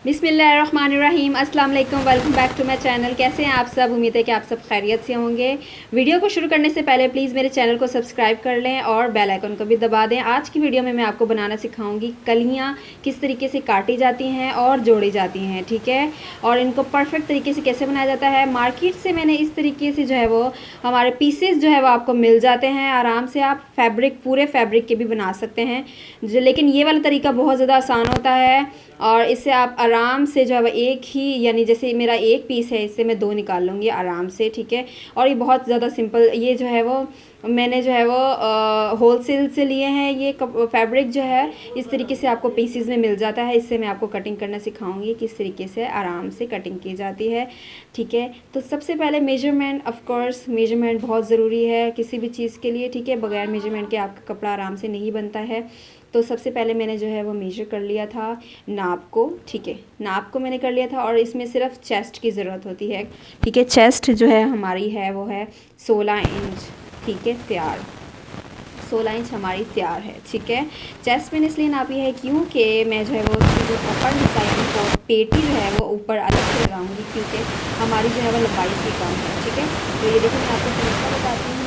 बिस्मिल्लाहिर्रहमानिर्रहीम, अस्सलाम वालेकुम, welcome back to my channel. कैसे हैं आप सब? उम्मीद है कि आप सब खैरियत से होंगे। वीडियो को शुरू करने से पहले प्लीज़ मेरे चैनल को सब्सक्राइब कर लें और बेल आइकन को भी दबा दें। आज की वीडियो में मैं आपको बनाना सिखाऊंगी कलियां किस तरीके से काटी जाती हैं और जोड़ी जाती हैं, ठीक है। और इनको परफेक्ट तरीके से कैसे बनाया जाता है, मार्केट से मैंने इस तरीके से जो है वो हमारे पीसेस जो है वो आपको मिल जाते हैं। आराम से आप फैब्रिक, पूरे फैब्रिक के भी बना सकते हैं लेकिन ये वाला तरीका बहुत ज़्यादा आसान होता है और इससे आप आराम से जो है वो एक ही, यानी जैसे मेरा एक पीस है, इससे मैं 2 निकाल लूँगी आराम से, ठीक है। और ये बहुत ज़्यादा सिंपल, ये जो है वो मैंने जो है वो होलसेल से लिए हैं। ये फैब्रिक जो है इस तरीके से आपको पीसीज में मिल जाता है। इससे मैं आपको कटिंग करना सिखाऊंगी किस तरीके से आराम से कटिंग की जाती है, ठीक है। तो सबसे पहले मेजरमेंट, ऑफ कोर्स मेजरमेंट बहुत ज़रूरी है किसी भी चीज़ के लिए, ठीक है। बगैर मेजरमेंट के आपका कपड़ा आराम से नहीं बनता है। तो सबसे पहले मैंने जो है वो मेजर कर लिया था नाप को, ठीक है। नाप को मैंने कर लिया था और इसमें सिर्फ चेस्ट की ज़रूरत होती है, ठीक है। चेस्ट जो है हमारी है वो है 16 इंच, ठीक है, तैयार। 16 इंच हमारी तैयार है, ठीक है। चेस्ट मैंने इसलिए नापी है क्योंकि मैं जो है वो जो ऊपर हिस्सा यानी पेटी जो है वो ऊपर अलग से लगाऊंगी क्योंकि हमारी जो है वो लंबाई इसकी कम है, ठीक है। तो ये देखो मैं आपको तरीका बताती हूँ।